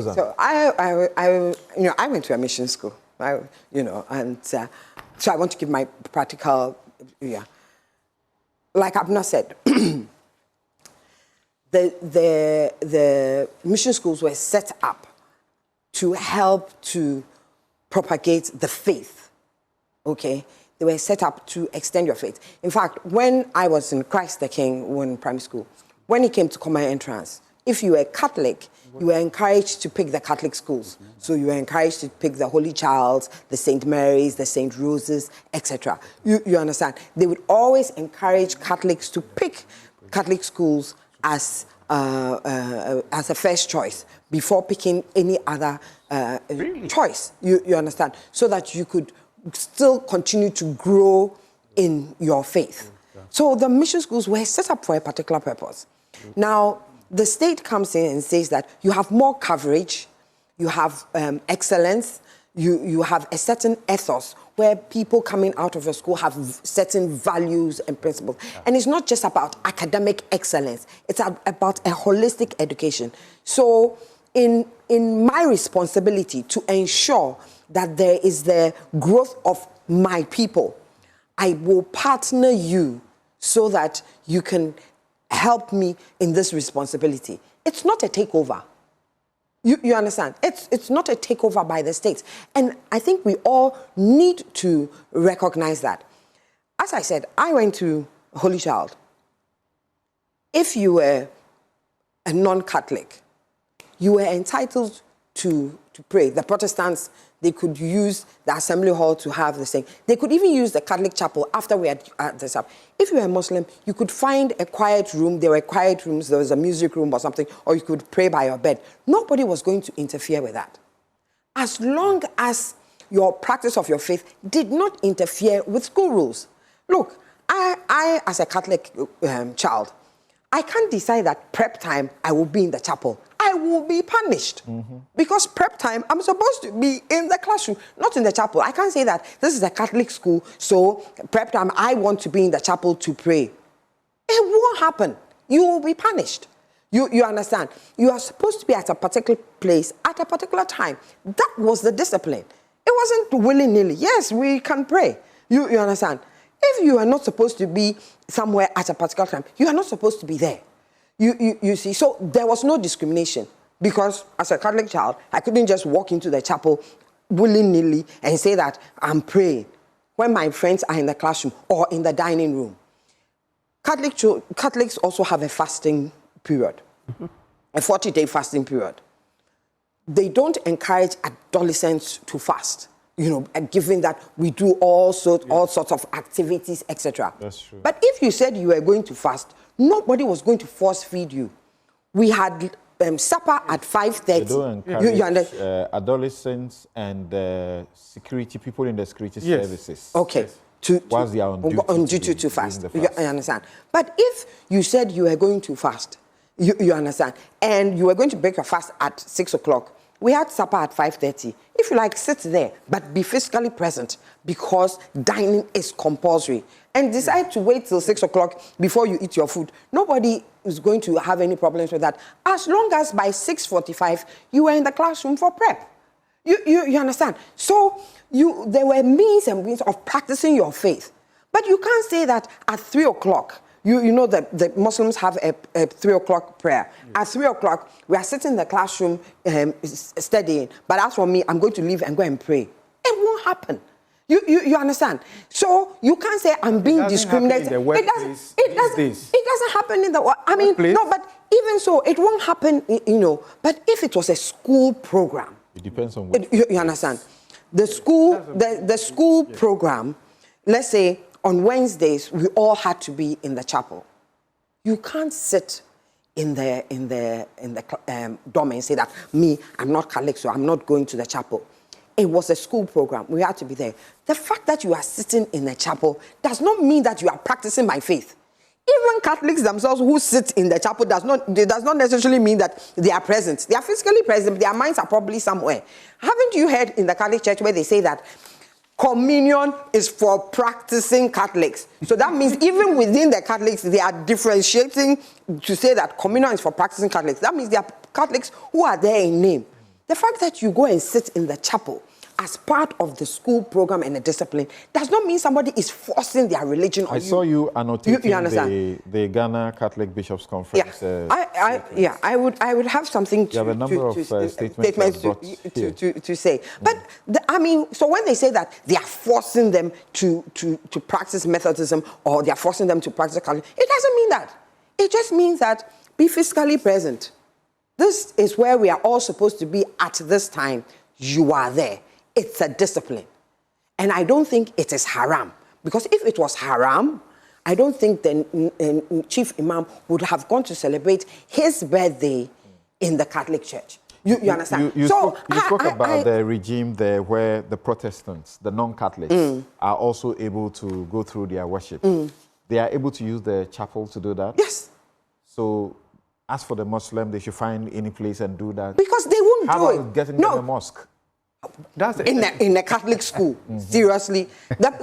So I went to a mission school, and so I want to give my practical, like Abner said, the mission schools were set up to help to propagate the faith, okay? They were set up to extend your faith. In fact, when I was in Christ the King, in primary school, when it came to common entrance, if you were Catholic, you were encouraged to pick the Catholic schools. So you were encouraged to pick the Holy Child's, the St. Mary's, the St. Rose's, etc. You understand? They would always encourage Catholics to pick Catholic schools as a first choice before picking any other choice. You understand? So that you could still continue to grow in your faith. So the mission schools were set up for a particular purpose. Now, the state comes in and says that you have more coverage, you have excellence, you have a certain ethos where people coming out of a school have certain values and principles. And it's not just about academic excellence, it's about a holistic education. So in my responsibility to ensure that there is the growth of my people, I will partner you so that you can help me in this responsibility. It's not a takeover. You understand? It's not a takeover by the states. And I think we all need to recognize that. As I said, I went to Holy Child. If you were a non-Catholic, you were entitled to pray. The Protestants, they could use the assembly hall to have the same. They could even use the Catholic chapel after we had this up. If you were a Muslim, you could find a quiet room. There were quiet rooms. There was a music room or something, or you could pray by your bed. Nobody was going to interfere with that. As long as your practice of your faith did not interfere with school rules. Look, I as a Catholic child, I can't decide that prep time I will be in the chapel. I will be punished. Because prep time, I'm supposed to be in the classroom, not in the chapel. I can't say that this is a Catholic school, so prep time, I want to be in the chapel to pray. It won't happen. You will be punished. You understand? You are supposed to be at a particular place at a particular time. That was the discipline. It wasn't willy-nilly. Yes, we can pray. You understand? If you are not supposed to be somewhere at a particular time, you are not supposed to be there. You see, so there was no discrimination because as a Catholic child, I couldn't just walk into the chapel willy-nilly and say that I'm praying when my friends are in the classroom or in the dining room. Catholics also have a fasting period, a 40-day fasting period. They don't encourage adolescents to fast, given that we do all sorts of activities, etc. That's true. But if you said you were going to fast, nobody was going to force feed you. We had supper at 5:30. They don't encourage adolescents and security people in the security services. Okay. Whilst they are on duty to fast. You understand? But if you said you were going to fast, you understand, and you were going to break your fast at 6 o'clock, we had supper at 5:30. If you like, sit there, but be physically present because dining is compulsory. And decide to wait till 6 o'clock before you eat your food. Nobody is going to have any problems with that. As long as by 6:45, you were in the classroom for prep. You understand? So there were means and means of practicing your faith. But you can't say that at 3 o'clock, you know that the Muslims have a 3 o'clock prayer. At 3 o'clock, we are sitting in the classroom studying. But as for me, I'm going to leave and go and pray. It won't happen. You understand? So you can't say I'm being discriminated. It doesn't happen in the no, but even so, it won't happen, But if it was a school program, it depends on what you understand. The school program, let's say on Wednesdays, we all had to be in the chapel. You can't sit in the dorm and say that I'm not Catholic, so I'm not going to the chapel. It was a school program. We had to be there. The fact that you are sitting in a chapel does not mean that you are practicing my faith. Even Catholics themselves who sit in the chapel does not necessarily mean that they are present. They are physically present. Their minds are probably somewhere. Haven't you heard in the Catholic Church where they say that communion is for practicing Catholics? So that means even within the Catholics, they are differentiating to say that communion is for practicing Catholics. That means they are Catholics who are there in name. The fact that you go and sit in the chapel as part of the school program and the discipline does not mean somebody is forcing their religion on you. I saw you annotating you understand? the Ghana Catholic Bishops' Conference. I would have something to, you have a number of statements to say. But so when they say that they are forcing them to practice Methodism or they are forcing them to practice Catholic, it doesn't mean that. It just means that be physically present. This is where we are all supposed to be at this time. You are there. It's a discipline. And I don't think it is haram. Because if it was haram, I don't think the chief imam would have gone to celebrate his birthday in the Catholic Church. You understand? You spoke about the regime there where the Protestants, the non-Catholics, are also able to go through their worship. They are able to use the chapel to do that? Yes. So, as for the Muslim, they should find any place and do that. Because they won't do it. How about getting in the mosque? That's in a Catholic school, seriously.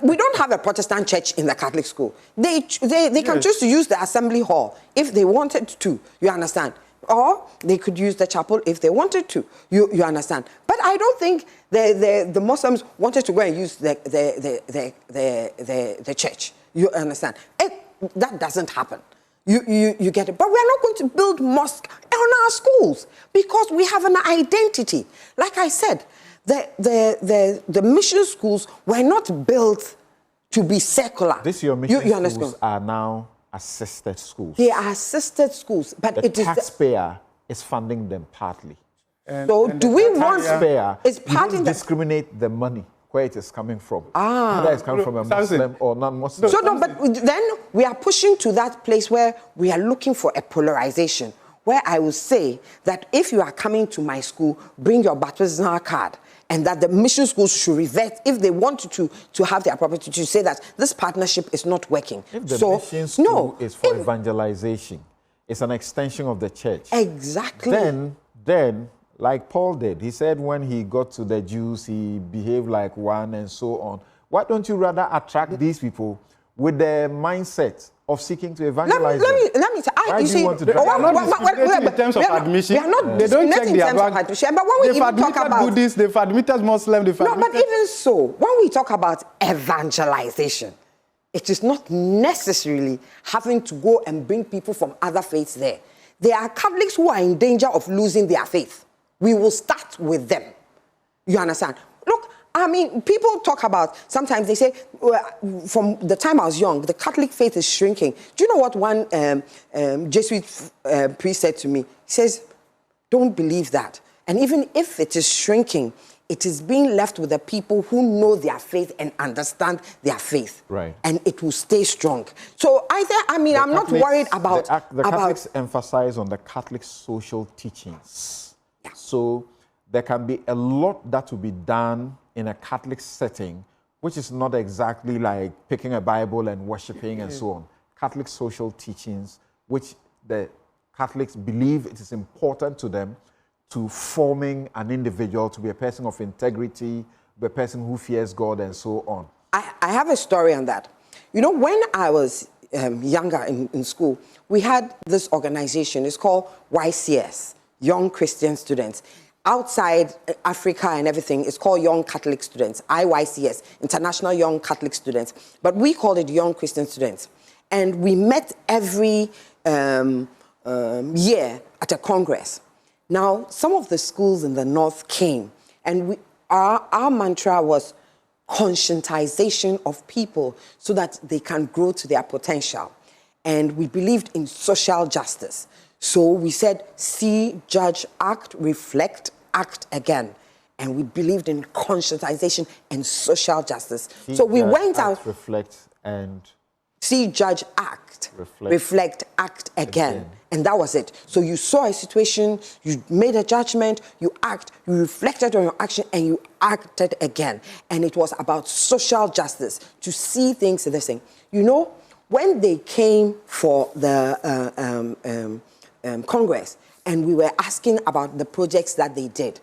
We don't have a Protestant church in the Catholic school. They can choose to use the assembly hall if they wanted to, you understand? Or they could use the chapel if they wanted to, you understand? But I don't think the Muslims wanted to go and use the church, you understand? That doesn't happen. You get it. But we are not going to build mosques on our schools because we have an identity. Like I said, the mission schools were not built to be secular. Your mission schools are now assisted schools. They are assisted schools, but the taxpayer is funding them partly. So do we want... Taxpayer, you don't discriminate the money where it is coming from. Whether it's coming from a Muslim or non-Muslim. But then we are pushing to that place where we are looking for a polarization, where I will say that if you are coming to my school, bring your baptismal card, and that the mission schools should revert if they want to have their property to say that this partnership is not working. If the mission school is for evangelization, it's an extension of the church. Exactly. Then, like Paul did, he said when he got to the Jews, he behaved like one and so on. Why don't you rather attract these people with the mindset of seeking to evangelize them? Let me Why do you want to They are not discriminating in terms of admission. We are not they don't check their background. But when we even talk about Buddhists, they've admitted Muslims, but even so, when we talk about evangelization, it is not necessarily having to go and bring people from other faiths there. There are Catholics who are in danger of losing their faith. We will start with them. You understand? Look, people talk about, sometimes they say, from the time I was young, the Catholic faith is shrinking. Do you know what one Jesuit priest said to me? He says, don't believe that. And even if it is shrinking, it is being left with the people who know their faith and understand their faith. Right. And it will stay strong. So I'm not worried about... The Catholics emphasize on the Catholic social teachings. Yeah. So there can be a lot that will be done in a Catholic setting, which is not exactly like picking a Bible and worshiping and so on. Catholic social teachings, which the Catholics believe it is important to them to forming an individual to be a person of integrity, be a person who fears God and so on. I have a story on that. You know, when I was younger in school, we had this organization. It's called YCS, Young Christian Students. Outside Africa and everything, it's called Young Catholic Students, IYCS, International Young Catholic Students. But we called it Young Christian Students. And we met every year at a congress. Now, some of the schools in the north came, and our mantra was conscientization of people so that they can grow to their potential. And we believed in social justice. So we said, see, judge, act, reflect, act again. And we believed in conscientization and social justice. See, so we went out. Reflect, and... See, judge, act, reflect, act again. And that was it. So you saw a situation, you made a judgment, you act, you reflected on your action, and you acted again. And it was about social justice, to see things the same. You know, when they came for the Congress, and we were asking about the projects that they did,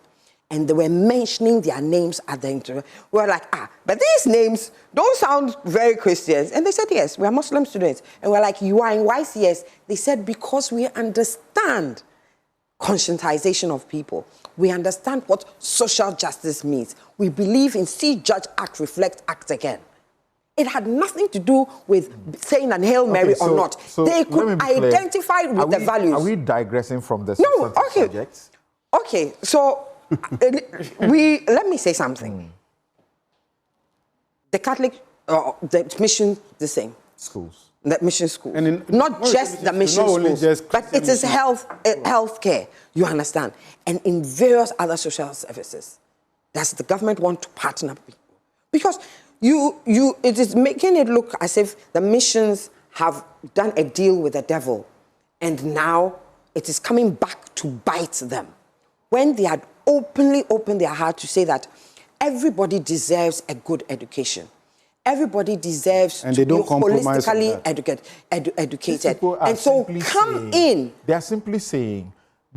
and they were mentioning their names at the interview. We were like, but these names don't sound very Christians. And they said, yes, we are Muslim students. And we're like, you are in YCS. They said, because we understand conscientization of people. We understand what social justice means. We believe in see, judge, act, reflect, act again. It had nothing to do with saying an Hail Mary or not. They could identify with the values. Are we digressing from the subject? Okay, so let me say something. The Catholic, the mission, the same. Schools. The mission school. Not just the mission schools, but it is health care, you understand? And in various other social services. Does the government want to partner with people? Because it is making it look as if the missions have done a deal with the devil, and now it is coming back to bite them. When they had openly opened their heart to say that everybody deserves a good education. Everybody deserves to be holistically educated. And so come in. They are simply saying,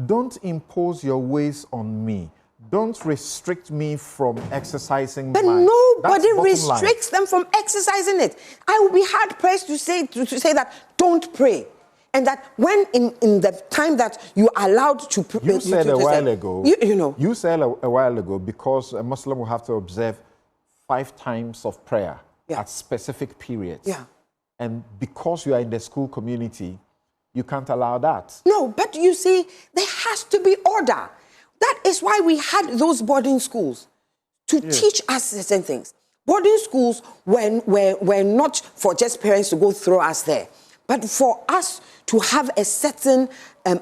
don't impose your ways on me. Don't restrict me from exercising but mine. Nobody restricts them from exercising it. I would be hard-pressed to say that don't pray. And that when in the time that you are allowed to pray... You said a while ago... You said a while ago, because a Muslim will have to observe 5 times of prayer at specific periods. Yeah. And because you are in the school community, you can't allow that. No, but you see, there has to be order. That is why we had those boarding schools, to teach us certain things. Boarding schools were not for just parents to go throw us there, but for us to have a certain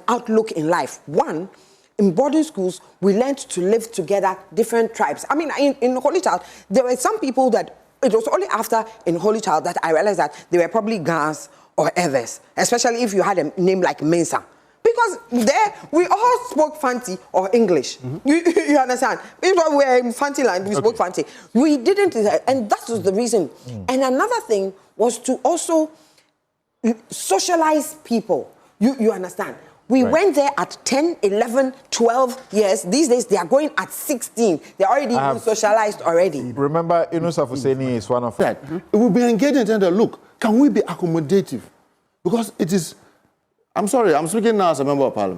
outlook in life. One, in boarding schools, we learned to live together, different tribes. I mean, in Holy Child, there were some people that, it was only after in Holy Child that I realized that they were probably Gans or Evers, especially if you had a name like Mensa. Because there, we all spoke Fanti or English. You understand? Because we were in Fanti land, we spoke Fanti. We didn't, and that was the reason. And another thing was to also socialize people. You understand? We went there at 10, 11, 12 years. These days, they are going at 16. They're already socialized already. Remember, Yunus Afuseni is one of them. It will be engaging and look, can we be accommodative? Because it is... I'm sorry, I'm speaking now as a member of parliament.